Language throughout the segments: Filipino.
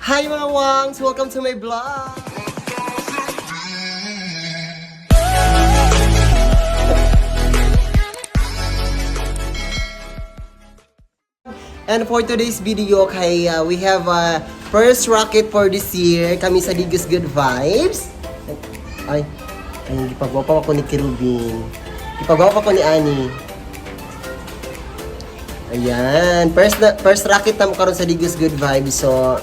Hi mga Wangs! Welcome to my vlog! And for today's video, we have first rocket for this year. Kami sa Digos Good Vibes. Ay, ipagawa pa ako ni Kirubin. Ipagawa pa ako ni Ani. Ayan, first rocket na mo karon sa Digos Good Vibes. So,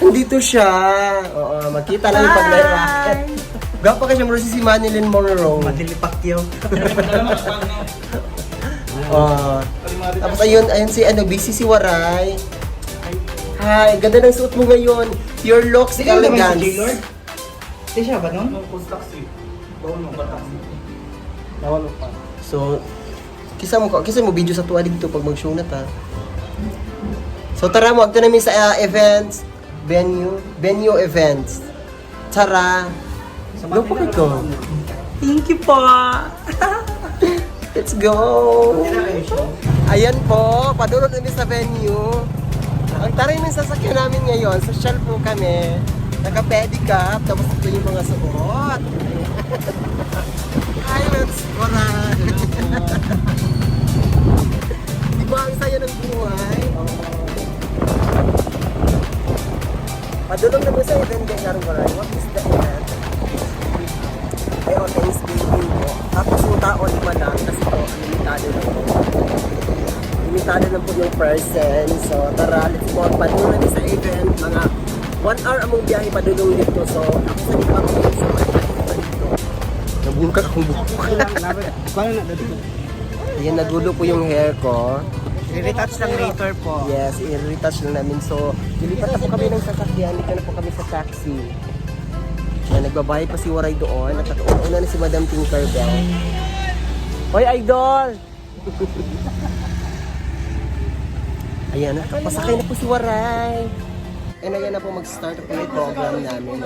nandito siya. Oo, makita lang yung pag-rocket. Gapa ka siya mo si Manilyn Monroe. Madilipak yun. Tapos ayun si busy si Waray. Hi, ganda ng suot mo ngayon. Your looks elegance. Hindi siya ba nun? Taxi. Bawal mo pa taxi. Bawal mo pa. So, kisa mo video sa tuwa dito pag mag-show na ta. So tara mo, agto namin sa events, venue events. Tara. Lupo ko. Thank you po. Let's go. Ayan po, padulot namin sa venue. Ang taray ng sasakyan namin ngayon, social po kami. Naka-pedicab, tapos ito yung mga suot. Hi, let's go na. Diba ang saya ng buhay? Padulong naman sa event kay Karong Waray. What is the event? Ay, Thanksgiving po. Tapos yung tao, 5 lang. Kasi po, limitado lang po. Limitado lang po yung person. So, tara, let's go. Padulong namin sa event. Mga 1 hour among biyahe padulong dito. So, ako sa lipat ko. So, dito. Nabungkak akong buhok. Paano na dito? Ayan, nagulo po yung hair ko. I-retouch lang later po. Yes, i-retouch lang namin. So, lilipat na po kami ng sasakyan. Dito na po kami sa taxi. Yan, nagbabayad pa si Waray doon. At una na si Madam Tinkerbell. Hoy, idol! Ayan, pasakay na po si Waray. And ayan na po mag-start po yung program namin. Ito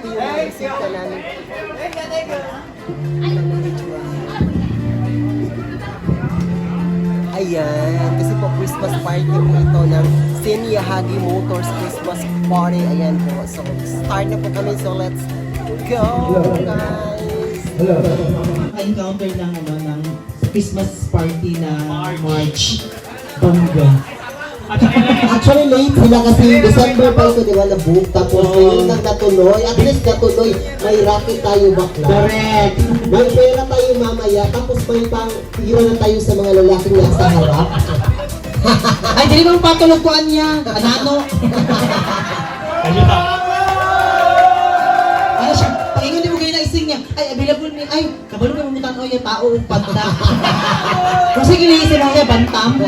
po yung resita namin. Ayan, kasi po Christmas party po ito ng Sinyahagi Motors Christmas Party. Ayan po, so start na po kami. So let's go, guys! Na-encounter ng Christmas party na March. Bongga. Actually, late sila kasi December pa ito, di ba, na-book. Tapos ngayon lang natuloy. At least natuloy, may racket tayo bakla. Correct. May pera tayo mamaya. Tapos may pang hero na tayo sa mga lalaking nasa harap. Ay, dili mo patulogkuan niya. Anano? Ano siya? Paingon din mo kayo na ising niya. Ay, available niya. Ay, kabalo ka mamutan ko yung tao o panta. Kasi giniisin mo niya, bantam.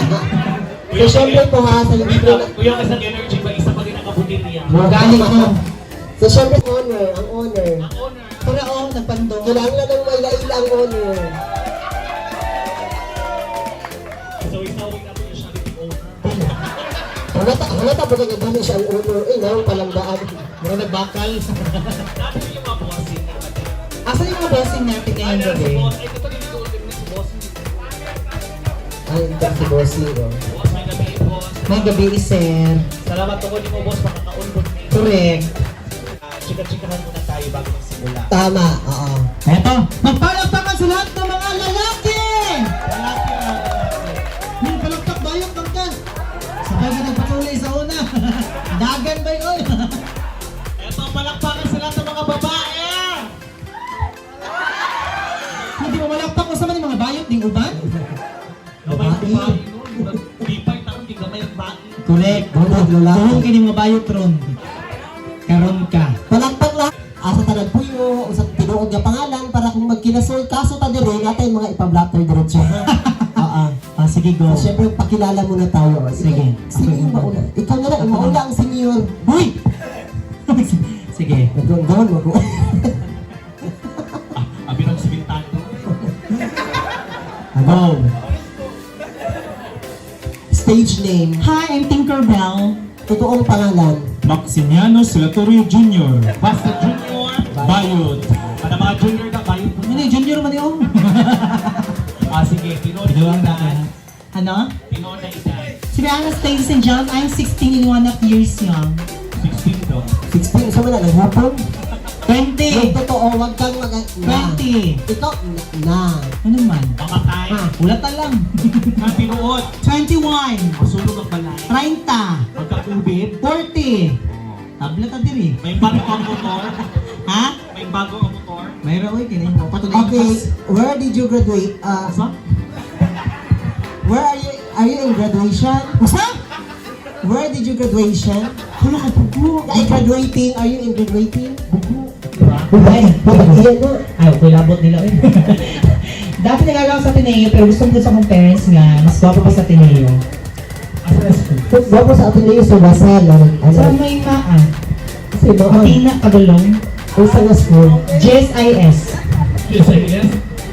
So, syempre po ha, sa libro na... Kuya ka sa energy ba? Isa pa rin nakabutin niya. Magaling mo. So, syempre, honor, ang honor. Kura o, nagpandong. Kailangan lang ng maila-ila ang honor. So, isawag na po yung charity owner. Halata ba kanya gano'n siya ang honor? Eh, naroon palang daan. Mura nagbakal. Natin yung mga bossing natin. Asan yung mga bossing natin Ay, ngayong si gabi? boss. Ay, ito rin yung ultim na si boss. Ay, ito si Bossy, oh. Boss, may gabi, boss. May gabi, sir. Salamat po mo, boss. Makakaunbot na ito. Correct. Chika-chikahan muna tayo bago magsimula. Tama, oo. Eto, magpalakpakan sa lahat ng mga lalaki! Lalaki na. Yung palakpak ba yung pagka? Sabay ka nagpatuloy sa una. Dagan ba yun? Ito, palakpakan sa lahat ng mga babae. Hindi mo malakpak mo sa mga bayot ng uban? Gamay ang babae nun. Bipay taon, di gamay ang babae. Correct. Tuhong ka ng mga bayot ron. Karon ka. Palakpak lang. Asa tanan puyo, usap tinuod nga pangalan para kung magkinasol kaso ta dire natay mga ipablatter diretso. Oo. Sige, go. Siyempre pakilala muna tayo. Sige. Sige, mauna. Ikaw na lang, mauna ang senior. Uy! Sige. Nagawin mo ko. Abi ng simintado. Go. Stage name. Hi, I'm Tinkerbell. Totoong pangalan. Maximiano Silatorio Jr. Basta junior. Bayot. Para mga junior na bayot po. Ano yung junior man yun? Sige, pinod na edad. Ano? Pinod na edad. To be honest, ladies and gentlemen, I'm 16 and 1.5 years young. 16 daw. 16, sa mga naghapon? 20! Totoo, wag kang na. 20! Ito, na. Ano man? Pamatay. Ulata lang. Ang pinuot. 21! Masulog ang balay. 30! Pagkakubit. 40! Tablet na diri. May bago ang motor. Ha? May bago ang motor. Mayroon ko kinin mo. Patuloy Okay, where did you graduate? Asa? Where are you in graduation? Asa? Where did you graduation? Kulo ka pugo. Ay, graduating. Are you in graduating? Ay, Iyan na. ay, okay, labot nila eh. Dati nagagawa sa Ateneo, pero gusto ko sa akong parents nga, mas gwapo pa sa Ateneo. Bago sa atin na yung subasa lang. Sa may maan, Kasi noon, Atina, Kadulong, kung sa nga school, JSIS. Yes, yes.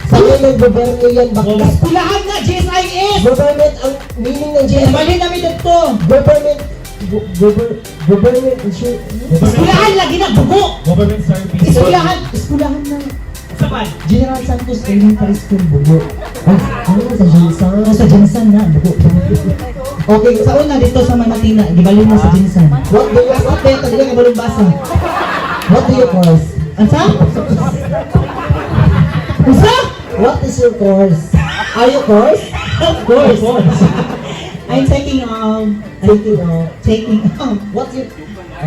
sa ngayon nag-governo yan, bakla. Pulahan na, JSIS! Government, ang meaning ng Eh, GM, mali namin dito. government, government, insure, Pulahan lagi na, bugo! Government service. iskulahan na. Saban. General Santos Elementary School, bugo. Ano sa Jinsan? Sa Jinsan na, bugo. Okay, Sa una dito sa Manatina, gibalin na sa Jinsan. what do you, Sa peta, dili ka balong basa. what do you course? Ansa? Ansa? What is your course? Are you course? Of course. I'm taking What you,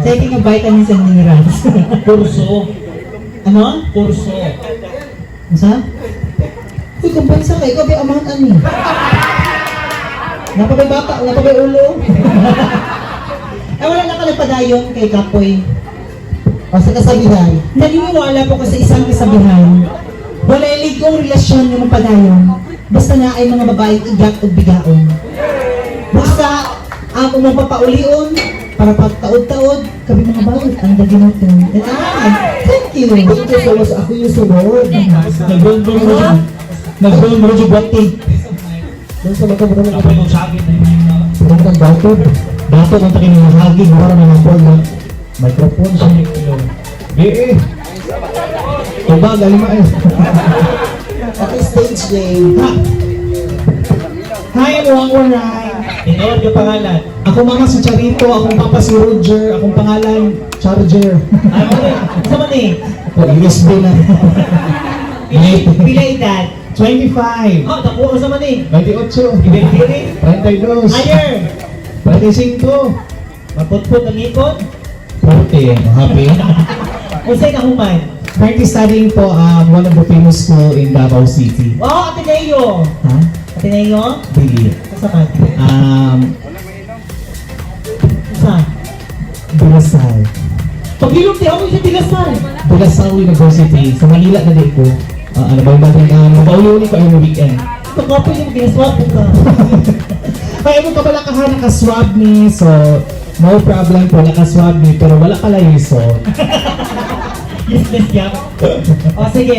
taking a vitamins and minerals. Kurso. Ano? Kurso. Ansa? Uy, kumpansa ka, ikaw ba amount ani? Napabay bata, napabay ulo. Wala na ka nagpadayon kay Kapoy. o sa kasabihan? Naniniwala po ko sa isang kasabihan. Wala iligong relasyon ng padayon. Basta na ay mga babaeng igat o bigaon. Basta ang umong papaulion para pagtaod-taod kami mga bawat ang daginaton. Thank you. Thank you so much. Ako yung sunod. Nag-buong mo rin buwati. Doon sa magkabutan ng Kapag yung sagit na yun. Pumunta ng bato. Dato kung takin ng hagi, mura na ng phone na microphone siya. Tuba, galing ma eh. Okay, stage name. Hi everyone, we're Ryan. Tinood yung pangalan. Ako mama si Charito, akong papa si Roger, akong pangalan Charger. Ay, mo rin. Sa man eh. Ako, USB na. Pila edad? 25. Oh, nakuha ko sa man eh. 28. Ibigiri. 32. Higher. 25. Maputput ang ikot. 40. Happy. Usay ka human. Currently studying po one of the famous school in Davao City. Wow, Ateneo. Ha? Ateneo? Dili. Sa man? Sa? Bilasal. Pag-ilog di ako sa Bilasal. Bilasal University. Sa Manila na din ko. Ano ba yung batang mabauli ko every weekend. Pagkapin yung ginaswap ka. Kaya mo ka pala kaha naka-swab ni, so no problem po naka-swab ni, pero wala pala yung result. Useless yan. O sige,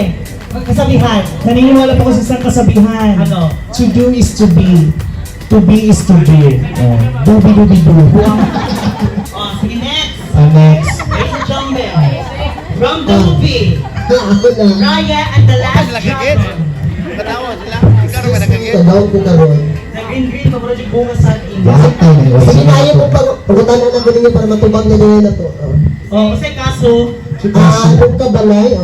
kasabihan. Naniniwala po ko sa isang kasabihan. Ano? To do is to be. To be is to do. Do. O sige, next. Next. Ladies and gentlemen, from the movie, Ako na. Raya and the Last Dragon. Tadawin ko karon. The green, paborito yung bunga sa atin. Sige na ayaw ko pagkutanan ako ninyo para matubag na nila na to. O, kasi kaso, Anong kabalay?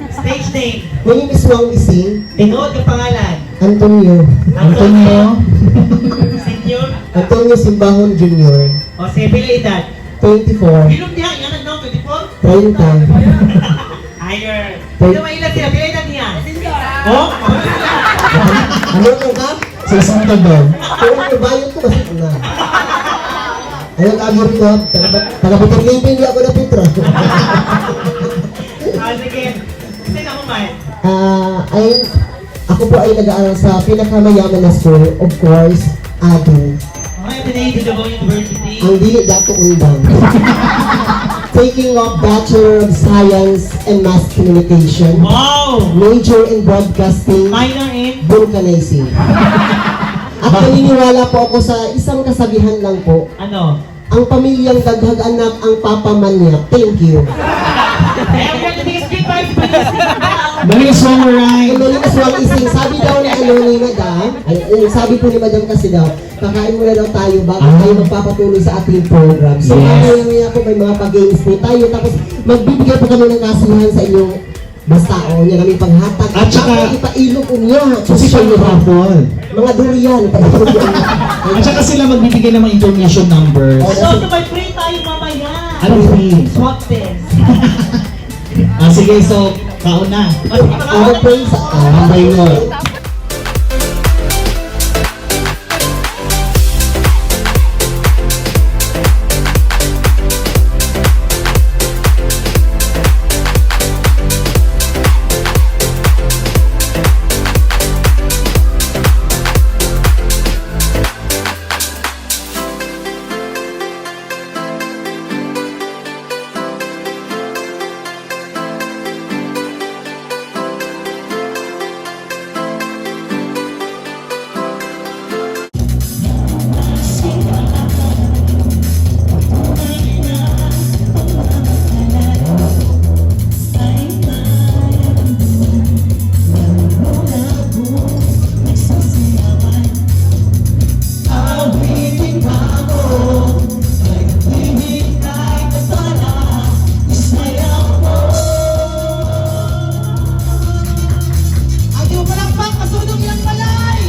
stage name, My name is Wang Ising. tinood ang pangalan. Antonio. Antonio. Senior. Antonio Simbahon Jr. O sige, pila edad. 24. Bilog niya, yan ang no, 24? 30. Higher. Pila mailan sila, pila edad niya? O? Ano lang ka? Sa isang tagal. Kung nabayo ko kasi na. Ayun, agor ko. Taga-bitang living niya ako na Petra. Sige. Kasi na kumain. Ako po ay nag-aaral sa pinakamayaman na school, of course, Ado. Okay, Ateneo de Davao University. Ang dili dato undang. Taking up Bachelor of Science and Mass Communication. Wow! Major in Broadcasting. Minor in? Vulcanizing. At naniniwala po ako sa isang kasabihan lang po. Ano? Ang pamilyang daghag anak ang papa man niya. Thank you. Dali summarize. Mali mas wang ising. Sabi daw ni Madam, sabi po ni Madam kasi daw, kakain muna daw tayo bago tayo magpapatuloy sa ating program. So, Yes. mamaya po may mga pag-games po tayo. Tapos, magbibigay po kami ng kasiyahan sa inyong bastaon niya kami panghatag. At saka- ipailog niya. Position mo raffle. Mga durian. At saka sila magbibigay ng mga information numbers. So, may free tayo mamaya. Ano free? Swab test. Sige, so, kaon na. Ano po yung sa... Tambay mo. Ayaw palakpak, masunog yung palay!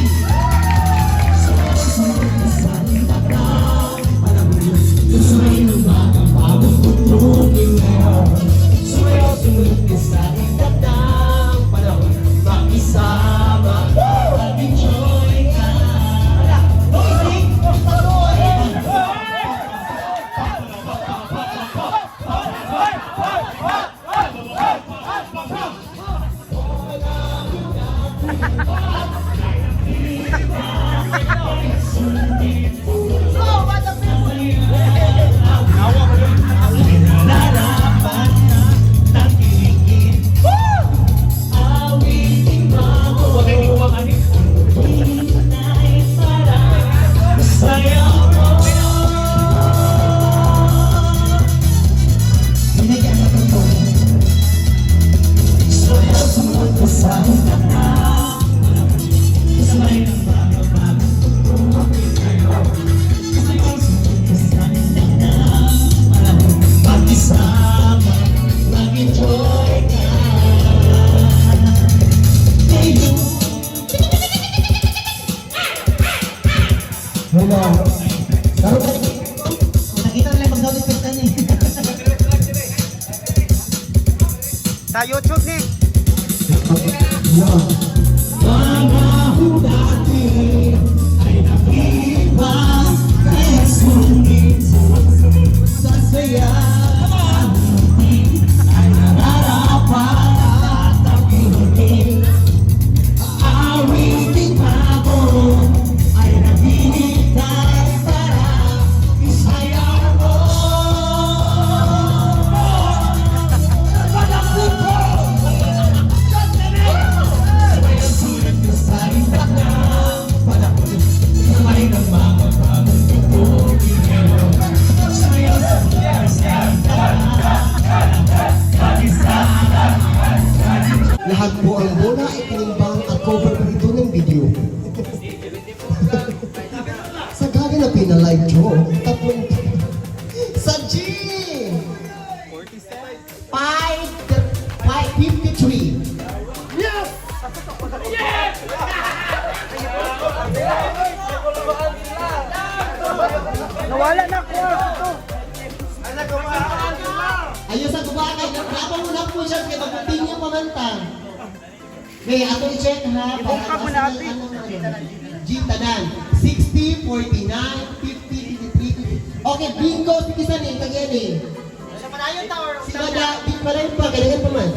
Nakita nila yung mag-sound effect na eh. Sa YouTube ni. Lahat po ang bola ay tinimbang at cover po ito ng video. Sa gagi na pinalive ko, tapon sa G! 553. Nawala na ko. Ayun sa gubakan, napang una po siya kaya mag-continue pamantang. Okay, ato i-check ha. Ibuka mo natin. G, tanan. 60, 49, 50, 53, 50. Okay, bingo. Sige ni, kagyan eh. Si Mada, di pa rin pa, kailangan pa man.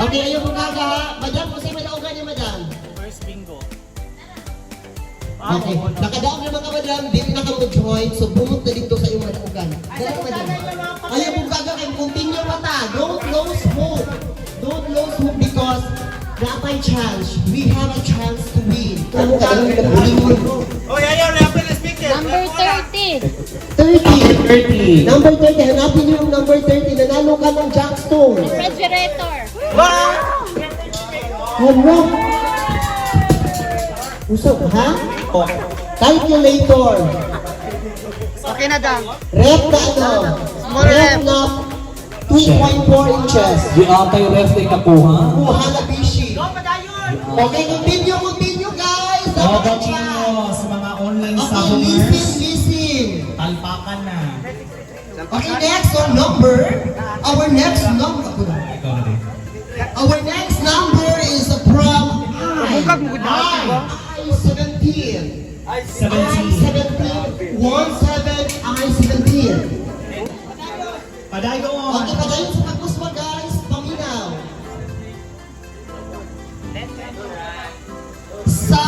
Okay, ayun po kaga ha. Madam, kung sa'yo madaugan niya, madam. Okay, nakadaog naman ka, madam. Di na ka mag-join, so bumot na dito sa iyong madaugan. Dala ka, madam. Ayun po kaga, kayo continue pa ta. Don't lose hope. Don't lose hope because Rapay chance. We have a chance to win. Number 30. 30. 30. Number 30, hanapin niyo yung number 30. Nanalo ka ng Jackstone. Refrigerator. Ano? Usap, ha? Oh. Calculator. Okay na daw. Rep na ano? Rep na 2.4 inches. Di atay ref ay kakuha. Kuha na bishi. Okay, continue guys. Dapat nyo sa mga online Okay, saboners. listen. Talpakan na. Okay, next on number. Our next number. Ikaw na rin. Our next number is from I-17. 17. I-17. 17 I-17. Padayon. Okay, padayon sa tapos mo guys. Paminaw. Sa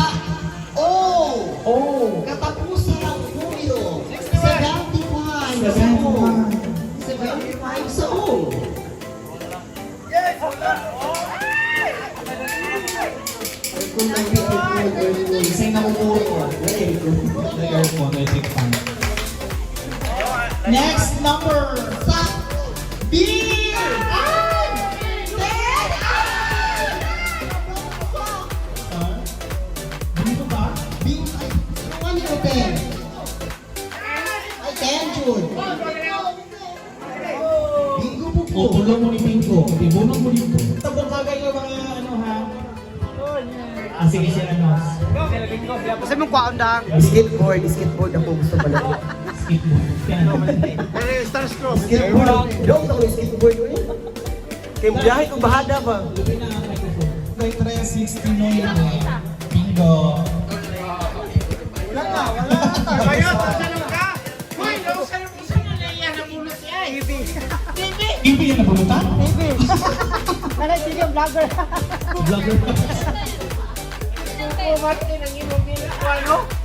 katapusan ng Julio. 75 sa O. 75 sa O. Isa'y namumuro ko. Nag-airphone, I think fun. Next number. Sa beer! Dito ba? Ano yung 10? Ay, 10, Jude. Bingo po po. O, tulong mo ni Pinko. Ibunong mo dito. Tabang bagay yung mga ano ha. Sige siya ano. Kasi mong kwaon dang. Skateboard ako gusto pala. Skateboard. Skateboard. Dong ako yung skateboard ko yun. Kaya biyahe ko bahada ba? Lubi na ang microphone. Kay 369 Bingo. TV yan na bulutan? Ano, sige, vlogger. Vlogger pa.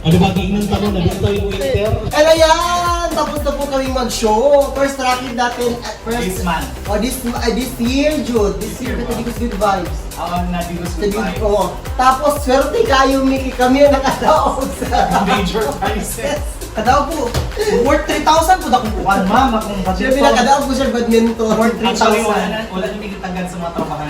Ano ba ginang tanong na dito yung winter? Ano yan? Tapos na po kaming mag-show. First tracking natin at first. This month. Oh, this year, Jude. This year, Katigos Good Vibes. Ang nadigos ko Sabi ko, tapos swerte kayo, Mickey, kami ang nakadaog sa major prices. Kadaw po. Worth 3,000 po na kukuhan, ma'am. Akong Siyempre, nakadaog ko siya badminton. Actually, wala nyo tagad sa mga trabahan.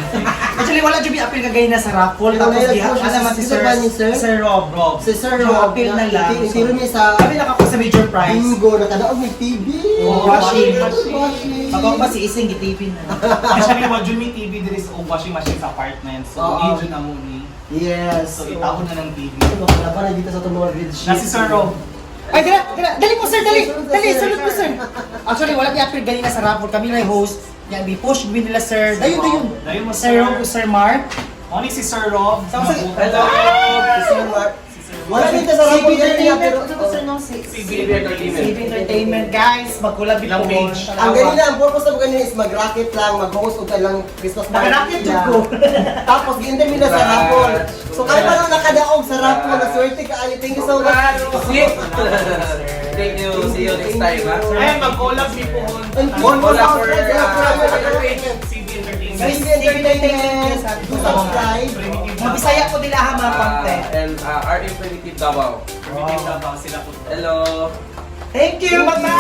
Actually, wala dyan apil kagay na sa raffle. Pero Tapos ngayon diha, po siya, ano naman si sino ba ni Sir? Sir Rob. Si Sir Yung Rob, apil na lang. Itiro niya sa Kami nakako sa major prize. bingo, nakadaog ng TV. Oh, washing. Washing. Pagkong ba si Ising gitipin na. Actually, wag yun may TV there is washing machine sa apartment. So, Oo. yun na muna. Yes. So, itaon na ng TV. Ano ka na dito sa tumawag vid sheet? Na si Sir Rob. Ay, dali mo sir, dali, salute mo sir. Actually, wala di apil ganina sa raffle. Kami na yung host. Yan, bi-push gawin nila sir. Dayon. Dayon mo, Sir Rob, Sir Mark. Morning si Sir Rob. Hello. Si Sir Mark. Wala dito sa CB rapol ganyan. Entertainment. Ito sir, no? CB Entertainment. Guys, magkulab Ilang ito. page? Ang ganina, ang purpose ng ganina is mag-racket lang, mag-host o lang Christmas party. Naka-racket nila. ko. Tapos, i-interview na sa rapol. So, kaya pa lang nakadaog sa rapol, na swerte ka. Thank you so much. Thank you. See you next time, ha? Ayan, mag-collab ni po. And One sa for CB Entertainment. CB Entertainment. Do subscribe. Mabisaya ko nila ha mga konti. And our Infinitive Davao. Primitive Davao sila po. Hello. Thank you. Bye-bye.